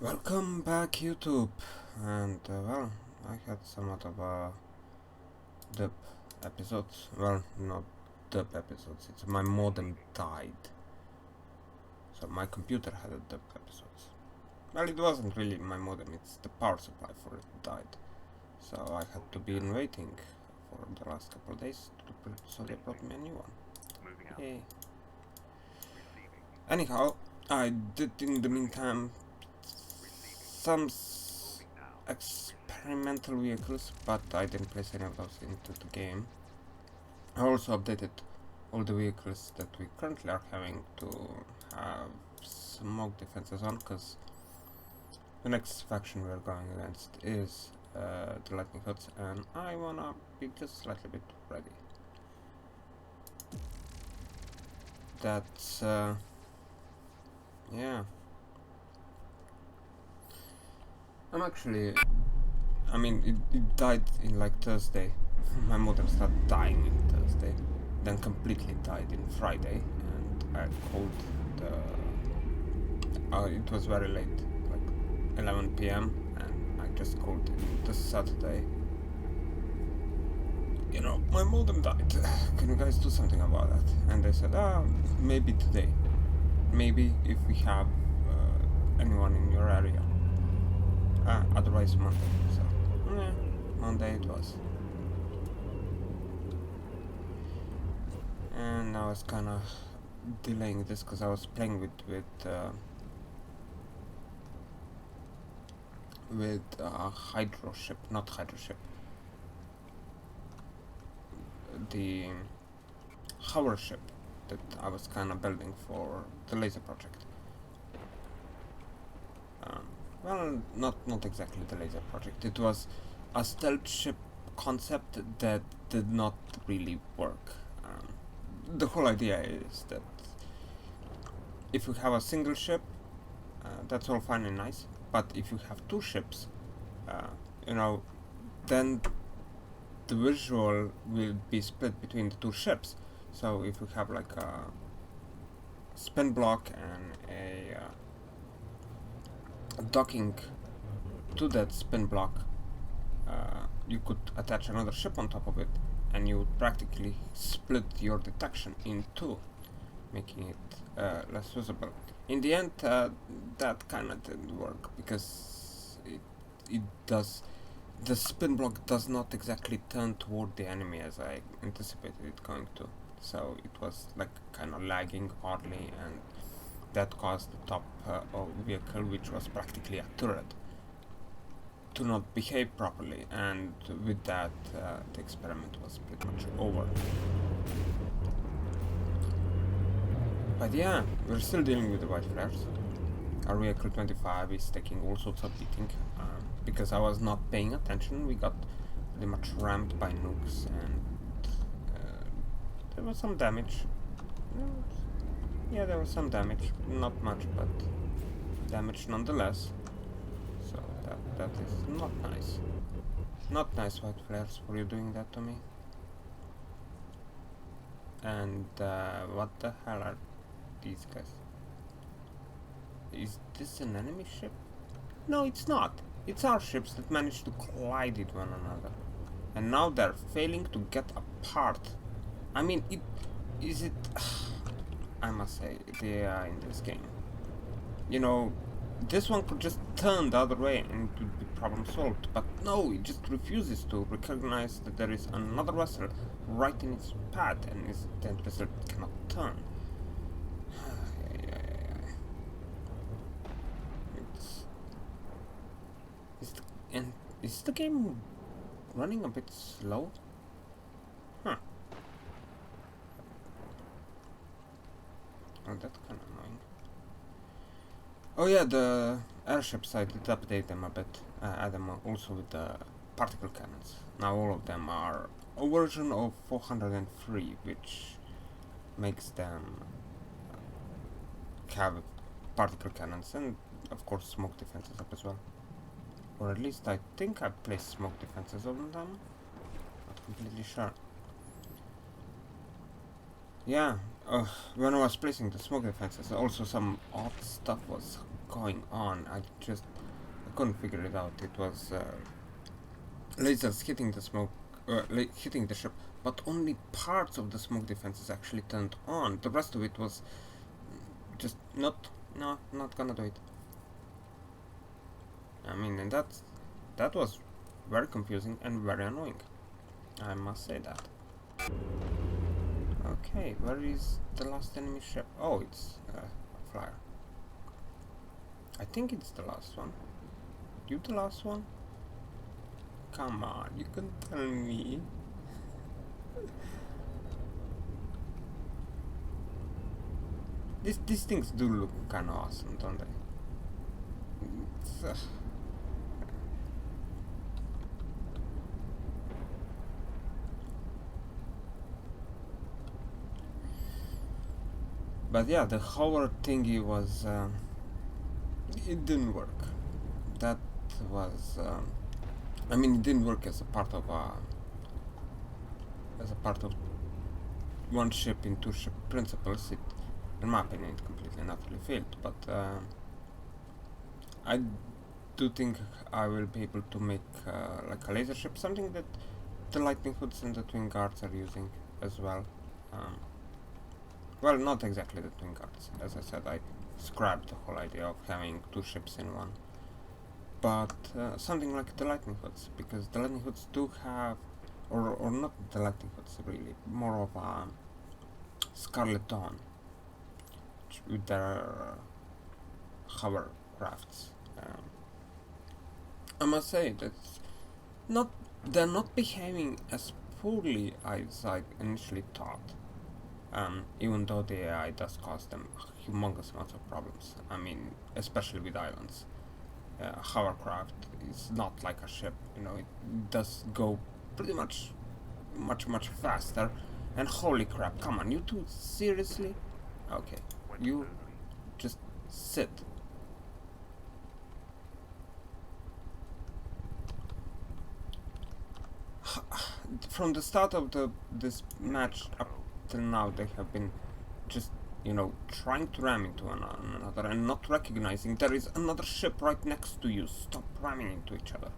Welcome back, YouTube. And well, I had some lot of dub episodes. Well, not dub episodes. It's my modem died, so my computer had a dub episodes. Well, it wasn't really my modem. It's the power supply for it died. So I had to be in waiting for the last couple of days so they brought me a new one. Hey. Anyhow, I did in the meantime some experimental vehicles, but I didn't place any of those into the game. I also updated all the vehicles that we currently are having to have smoke defenses on, because the next faction we're going against is the lightning hoods, and I wanna be just slightly bit ready. That's yeah. I mean, it died in like Thursday. My modem started dying in Thursday, then completely died in Friday, and I called the... it was very late, like 11 p.m, and I just called it this Saturday. You know, my modem died. Can you guys do something about that? And they said, maybe today. Maybe if we have anyone in your area. Otherwise Monday. So, yeah, Monday it was. And I was kind of delaying this because I was playing with hydro ship, not hydro ship. The hover ship that I was kind of building for the laser project. Well, not exactly the laser project. It was a stealth ship concept that did not really work. The whole idea is that if you have a single ship, that's all fine and nice. But if you have two ships, you know, then the visual will be split between the two ships. So if you have like a spin block and a docking to that spin block, you could attach another ship on top of it, and you would practically split your detection in two, making it less visible. In the end, that kind of didn't work, because the spin block does not exactly turn toward the enemy as I anticipated it going to, so it was like kind of lagging oddly, and that caused the top of the vehicle, which was practically a turret, to not behave properly, and with that the experiment was pretty much over. But yeah, we're still dealing with the white flares. Our vehicle 25 is taking all sorts of beating, because I was not paying attention. We got pretty much rammed by nukes, and there was some damage. Yeah, there was some damage, not much, but damage nonetheless. So that is not nice. Not nice, white flares, for you doing that to me. And what the hell are these guys? Is this an enemy ship? No, it's not. It's our ships that managed to collide with one another, and now they're failing to get apart. I mean, I must say, the AI in this game. You know, this one could just turn the other way and it would be problem solved, but no, it just refuses to recognize that there is another vessel right in its path, and the vessel cannot turn. Is the game running a bit slow? Huh. Oh, that's kind of annoying. Oh yeah, the airships, I did update them a bit, add them also with the particle cannons. Now all of them are a version of 403, which makes them have particle cannons and of course smoke defenses up as well. Or at least I think I placed smoke defenses on them. Not completely sure. Yeah, when I was placing the smoke defenses, also some odd stuff was going on. I couldn't figure it out. It was lasers hitting the smoke, hitting the ship, but only parts of the smoke defenses actually turned on. The rest of it was just not gonna do it. I mean, and that was very confusing and very annoying. I must say that. Okay, where is the last enemy ship? Oh, it's a flyer. I think it's the last one. You the last one? Come on, you can tell me. These things do look kind of awesome, don't they? But yeah, the hover thingy was it didn't work. That was I mean, it didn't work as a part of one ship in two ship principles. It, in my opinion, it completely and utterly failed. But I do think I will be able to make like a laser ship, something that the lightning hoods and the twin guards are using as well. Well, not exactly the twin guards. As I said, I scrapped the whole idea of having two ships in one. But something like the lightning hoods, because the lightning hoods do have, or not the lightning hoods really, more of a Scarlet Dawn with their hovercrafts. I must say that's they're not behaving as poorly as I initially thought. Even though the AI does cause them humongous amounts of problems. I mean, especially with islands. Hovercraft is not like a ship, you know, it does go pretty much much faster. And holy crap, come on, you two, seriously? Okay, you just sit. From the start of this match up till now, they have been just, you know, trying to ram into another and not recognizing there is another ship right next to you. Stop ramming into each other.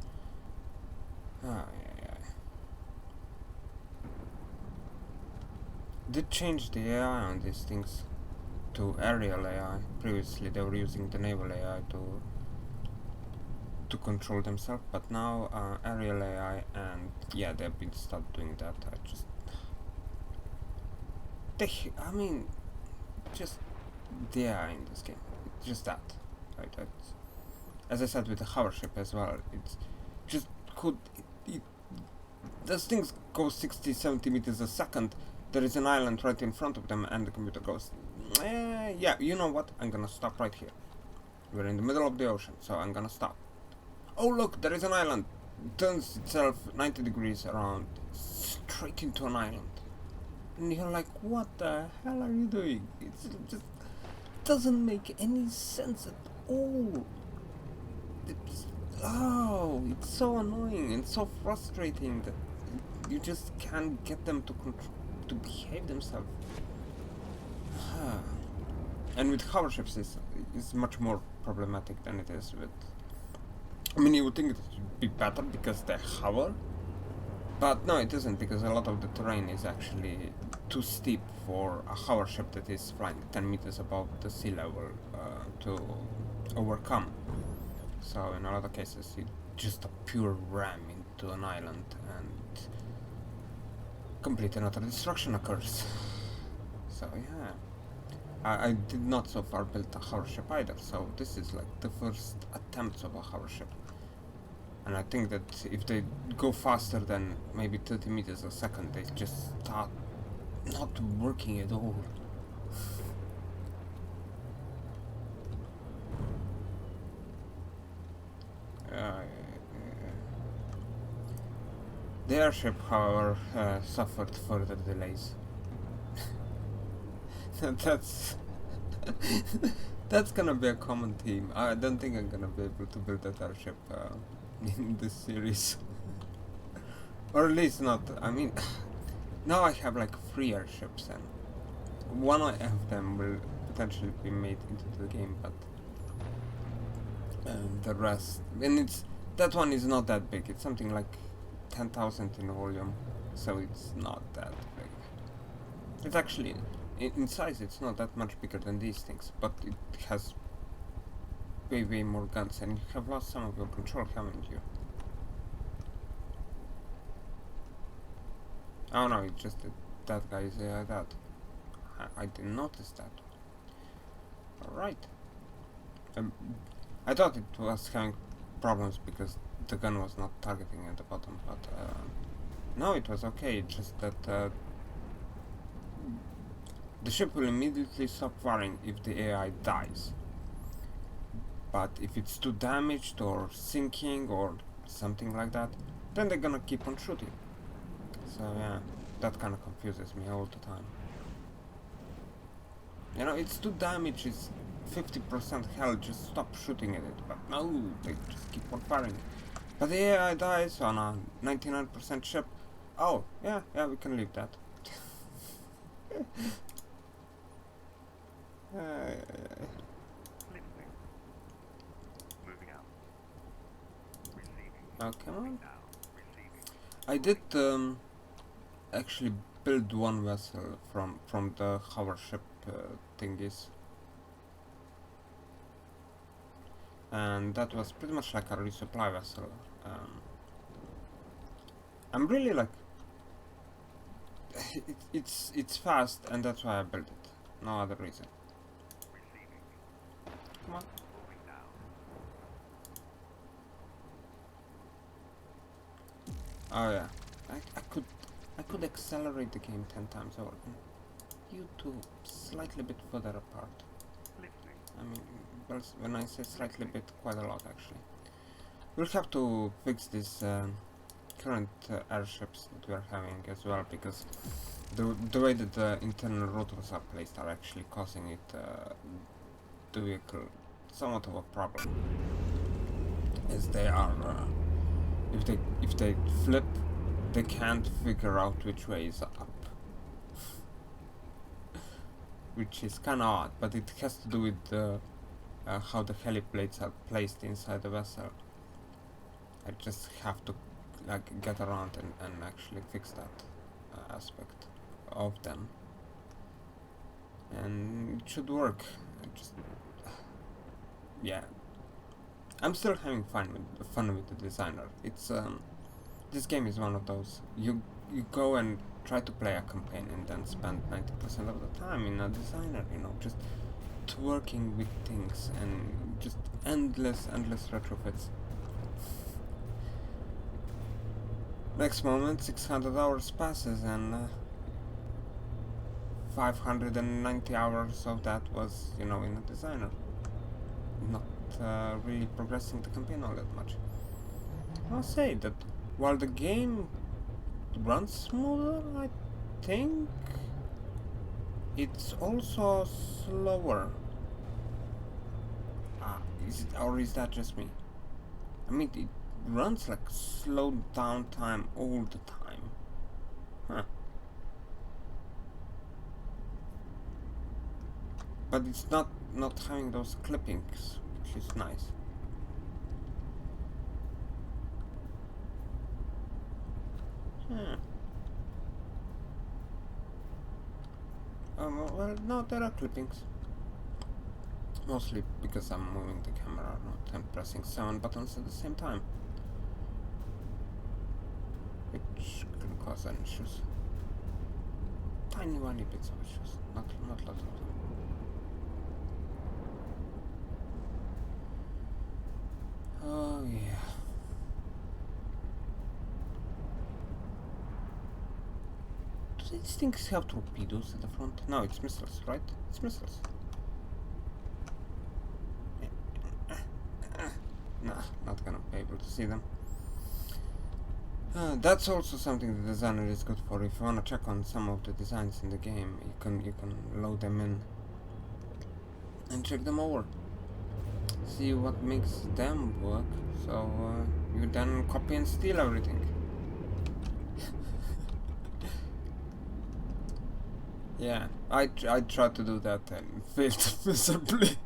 Did change the AI on these things to aerial AI. Previously they were using the naval AI to control themselves, but now aerial AI, and yeah, they've been start doing that. I mean, just the AI in this game. It's just that, right? As I said with the hover ship as well, it's just those things go 60-70 meters a second. There is an island right in front of them, and the computer goes, yeah, you know what? I'm gonna stop right here. We're in the middle of the ocean, so I'm gonna stop. Oh look, there is an island. Turns itself 90 degrees around, straight into an island. And you're like, what the hell are you doing? It just doesn't make any sense at all. It's so annoying and so frustrating that you just can't get them to behave themselves. And with hover ships is much more problematic than it is with... I mean, you would think it would be better because they hover, but no, it isn't, because a lot of the terrain is actually too steep for a hover ship that is flying 10 meters above the sea level to overcome. So in a lot of cases, it's just a pure ram into an island, and complete and utter destruction occurs. So yeah, I did not so far build a hover ship either, so this is like the first attempts of a hover ship. And I think that if they go faster than maybe 30 meters a second, they just start not working at all. The airship, however, suffered further delays. That's gonna be a common theme. I don't think I'm gonna be able to build that airship in this series. Or at least not, I mean, now I have like 3 airships, and one of them will potentially be made into the game, but and the rest, and that one is not that big. It's something like 10,000 in volume, so it's not that big. It's actually in size. It's not that much bigger than these things, but it has way more guns, and you have lost some of your control, haven't you? Oh no, it's just that guy is that. I didn't notice that. Alright. I thought it was having problems because the gun was not targeting at the bottom, but no, it was okay. It's just that the ship will immediately stop firing if the AI dies. But if it's too damaged or sinking or something like that, then they're gonna keep on shooting. So yeah, that kind of confuses me all the time. You know, it's too damaged, it's 50% health, just stop shooting at it. But no, they just keep on firing. But the AI dies on a 99% ship. Oh, yeah, we can leave that. Oh, come on. I did actually build one vessel from the hover ship thingies, and that was pretty much like a resupply vessel. I'm really like it's fast, and that's why I built it. No other reason. Come on. Oh yeah, I could accelerate the game 10 times over. You two slightly bit further apart. I mean, well, when I say slightly bit, quite a lot actually. We'll have to fix this current airships that we are having as well, because the way that the internal rotors are placed are actually causing it the vehicle somewhat of a problem, as they are if they flip, they can't figure out which way is up, which is kind of odd, but it has to do with how the heli plates are placed inside the vessel. I just have to like get around and actually fix that aspect of them, and it should work. Yeah, I'm still having fun with the designer. It's this game is one of those you go and try to play a campaign and then spend 90% of the time in a designer, you know, just working with things and just endless retrofits. Next moment, 600 hours passes, and 590 hours of that was, you know, in a designer. Not really progressing the campaign all that much. I'll say that while the game runs smoother, I think it's also slower. Is that just me? I mean, it runs like slowed down time all the time. Huh. But it's not having those clippings, which is nice. Well, no, there are clippings. Mostly because I'm moving the camera, not and pressing 7 buttons at the same time, which can cause any issues. Tiny bits of issues, not lots of them. Oh yeah. Do these things have torpedoes at the front? No, it's missiles, right? It's missiles. Nah, not gonna be able to see them. That's also something the designer is good for. If you wanna check on some of the designs in the game, you can load them in and check them over. See what makes them work. So you then copy and steal everything. Yeah, I tried to do that and failed miserably.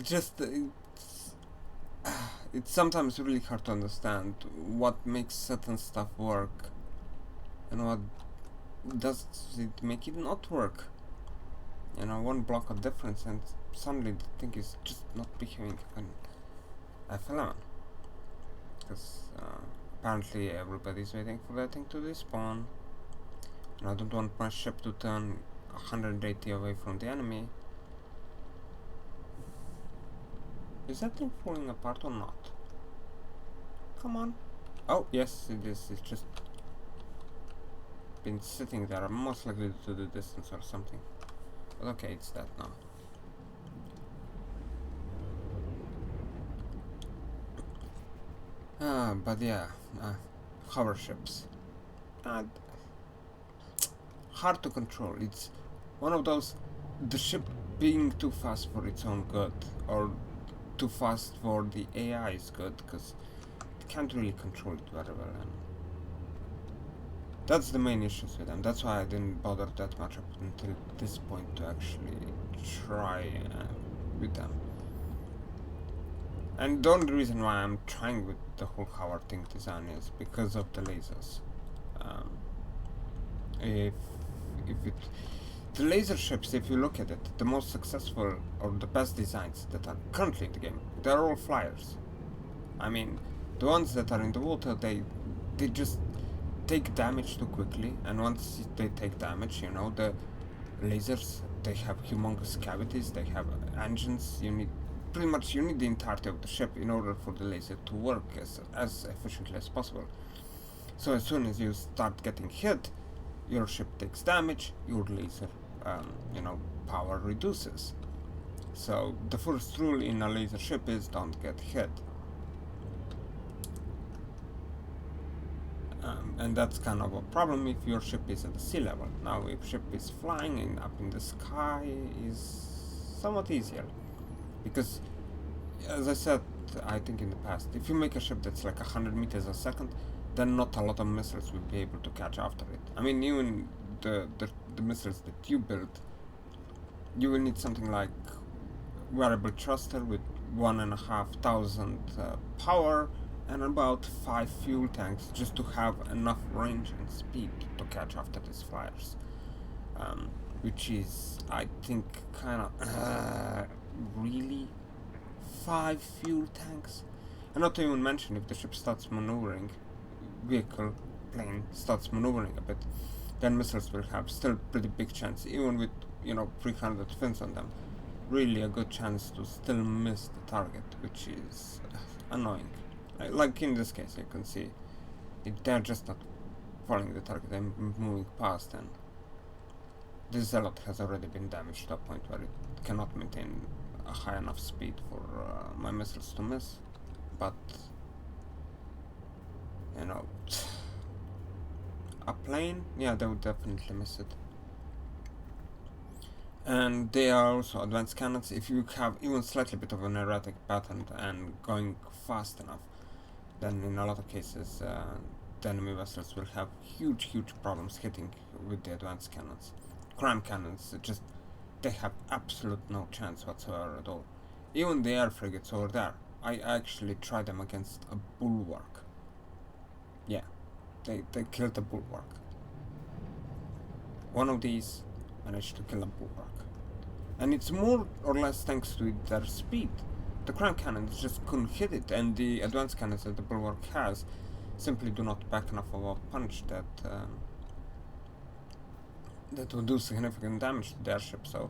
just it's sometimes really hard to understand what makes certain stuff work and what does it make it not work. You know, one block of difference and suddenly the thing is just not behaving in F11. Because apparently everybody's waiting for that thing to respawn. And I don't want my ship to turn 180 away from the enemy. Is that thing falling apart or not? Come on. Oh, yes, it is. It's just been sitting there, most likely to the distance or something. But okay, it's that now. But yeah, hover ships. Hard to control. It's one of those, the ship being too fast for its own good, or too fast for the AI's good, because it can't really control it very well, and that's the main issues with them. That's why I didn't bother that much up until this point to actually try with them. And the only reason why I'm trying with the whole hover thing design is because of the lasers. If the laser ships, if you look at it, the most successful or the best designs that are currently in the game, they're all flyers. I mean, the ones that are in the water, they just take damage too quickly, and once they take damage, you know, the lasers, they have humongous cavities, they have engines, you need the entirety of the ship in order for the laser to work as efficiently as possible. So as soon as you start getting hit, your ship takes damage, your laser, power reduces. So the first rule in a laser ship is don't get hit. And that's kind of a problem if your ship is at the sea level. Now, if ship is flying and up in the sky, is somewhat easier. Because, as I said, I think in the past, if you make a ship that's like 100 meters a second, then not a lot of missiles will be able to catch after it. I mean, even the missiles that you build, you will need something like variable thruster with 1,500 power and about 5 fuel tanks just to have enough range and speed to catch after these flyers. Which is, I think, kind of really 5 fuel tanks. And not to even mention if the ship starts maneuvering, plane starts maneuvering a bit, then missiles will have still pretty big chance, even with 300 fins on them, really a good chance to still miss the target, which is annoying. Like in this case, you can see they're just not following the target, they're moving past, and this zealot has already been damaged to a point where it cannot maintain a high enough speed for my missiles to miss. But a plane, yeah, they would definitely miss it. And they are also advanced cannons. If you have even slightly bit of an erratic pattern and going fast enough, then in a lot of cases the enemy vessels will have huge problems hitting with the advanced cannons. Cram cannons, they have absolute no chance whatsoever at all. Even the air frigates over there, I actually tried them against a bulwark. Yeah, they killed a bulwark. One of these managed to kill a bulwark. And it's more or less thanks to their speed. The cram cannons just couldn't hit it, and the advanced cannons that the bulwark has simply do not pack enough of a punch that would do significant damage to the airship, so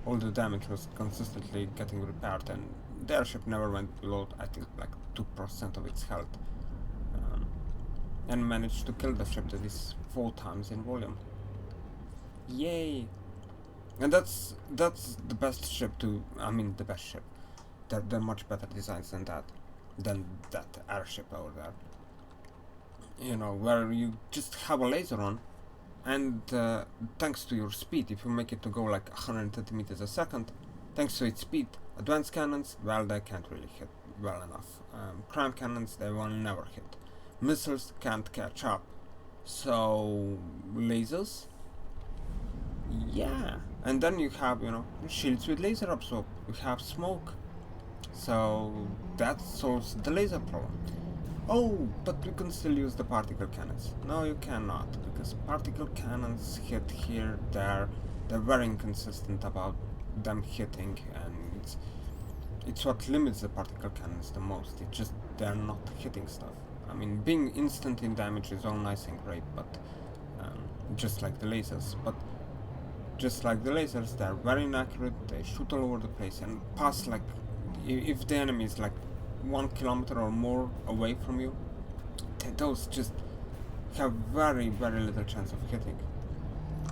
all the damage was consistently getting repaired, and the airship never went below, I think, like 2% of its health, and managed to kill the ship that is 4 times in volume. Yay! And that's the best ship the best ship. They're much better designs than that airship over there. Where you just have a laser on, and thanks to your speed, if you make it to go like 130 meters a second, thanks to its speed, advanced cannons, well, they can't really hit well enough. Cram cannons, they will never hit. Missiles can't catch up. So, lasers? Yeah. And then you have, shields with laser absorb. You have smoke. So that solves the laser problem. Oh, but we can still use the particle cannons. No, you cannot, because particle cannons hit here, there. They're very inconsistent about them hitting, and it's what limits the particle cannons the most. It's just they're not hitting stuff. I mean, being instant in damage is all nice and great, but just like the lasers. But just like the lasers, they're very inaccurate. They shoot all over the place and pass like if the enemy is like 1 kilometer or more away from you, those just have very little chance of hitting.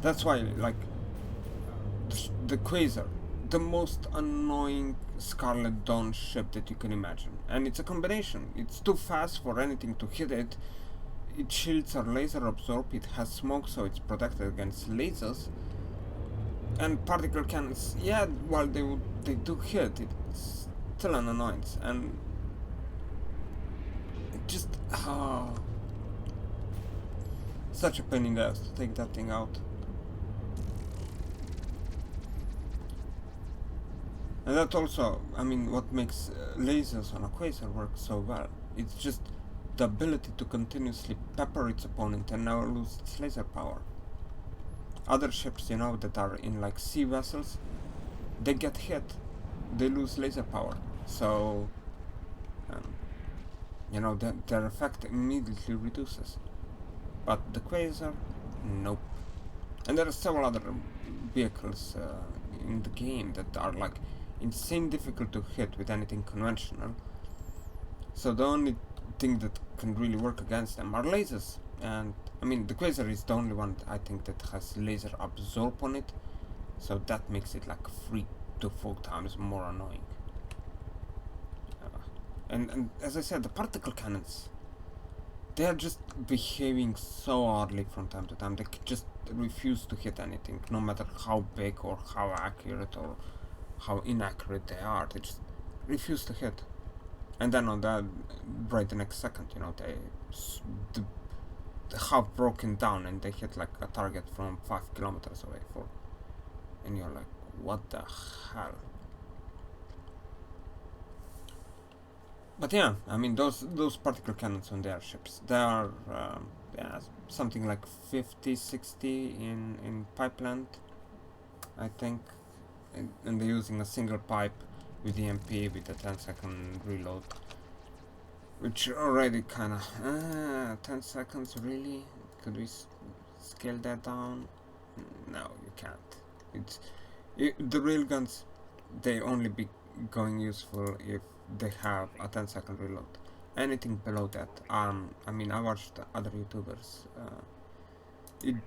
That's why, like, the Quasar, the most annoying Scarlet Dawn ship that you can imagine. And it's a combination. It's too fast for anything to hit it. Its shields are laser absorbed. It has smoke, so it's protected against lasers. And particle cannons, yeah, while they do hit, it's still an annoyance. And it just such a pain in the ass to take that thing out. And that also, I mean, what makes lasers on a Quasar work so well. It's just the ability to continuously pepper its opponent and never lose its laser power. Other ships, you know, that are in like sea vessels, they get hit, they lose laser power. So, you know, their effect immediately reduces. But the Quasar, nope. And there are several other vehicles in the game that are like insane difficult to hit with anything conventional. So the only thing that can really work against them are lasers. And I mean, the Quasar is the only one I think that has laser absorb on it. So that makes it like 3 to 4 times more annoying. And as I said, the particle cannons, they are just behaving so oddly from time to time. They just refuse to hit anything, no matter how big or how accurate or how inaccurate they are. They just refuse to hit. And then on that, right the next second, you know, they have broken down and they hit like a target from 5 kilometers away. And you're like, what the hell? But yeah, I mean, those particle cannons on the airships, they are yeah, something like 50, 60 in pipeline, I think, and they're using a single pipe with EMP with a 10-second reload, which already kind of 10 seconds really. Could we scale that down? No, you can't. The railguns, they only be going useful if they have a 10-second reload. Anything below that, I mean, I watched other YouTubers.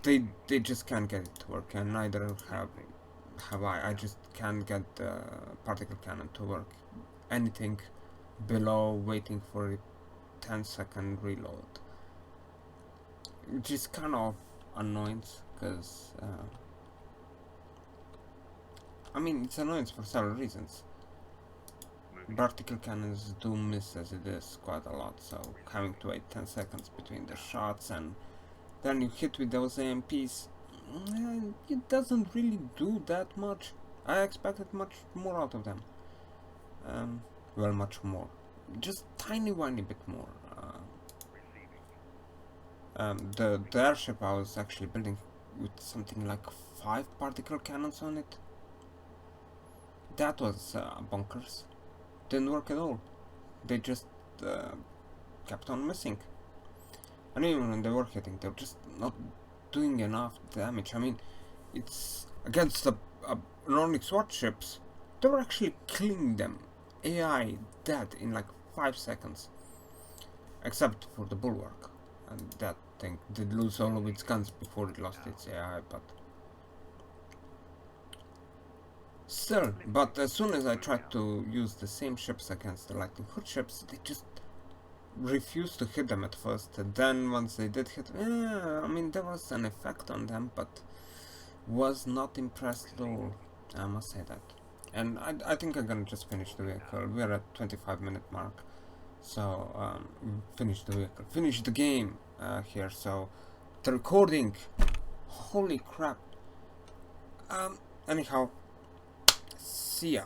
They just can't get it to work, and neither have I. I just can't get the particle cannon to work. Anything below waiting for a 10-second reload, which is kind of annoyance, because I mean, it's annoyance for several reasons. Particle cannons do miss as it is quite a lot, so having to wait 10 seconds between the shots and then you hit with those AMPs, it doesn't really do that much. I expected much more out of them. Well, much more. Just tiny bit more. The airship I was actually building with something like 5 particle cannons on it. That was bonkers. Didn't work at all. They just kept on missing. And even when they were hitting, they were just not doing enough damage. I mean, it's against the Nordic SWAT ships. They were actually killing them. AI dead in like 5 seconds. Except for the Bulwark. And that thing did lose all of its guns before it lost its AI, but still, but as soon as I tried to use the same ships against the Lightning Hood ships, they just refused to hit them at first. And then once they did hit, I mean, there was an effect on them, but was not impressed at all. I must say that. And I think I'm gonna just finish the vehicle. We're at 25-minute mark, so finish the vehicle, finish the game here. So the recording, holy crap. Anyhow. See ya.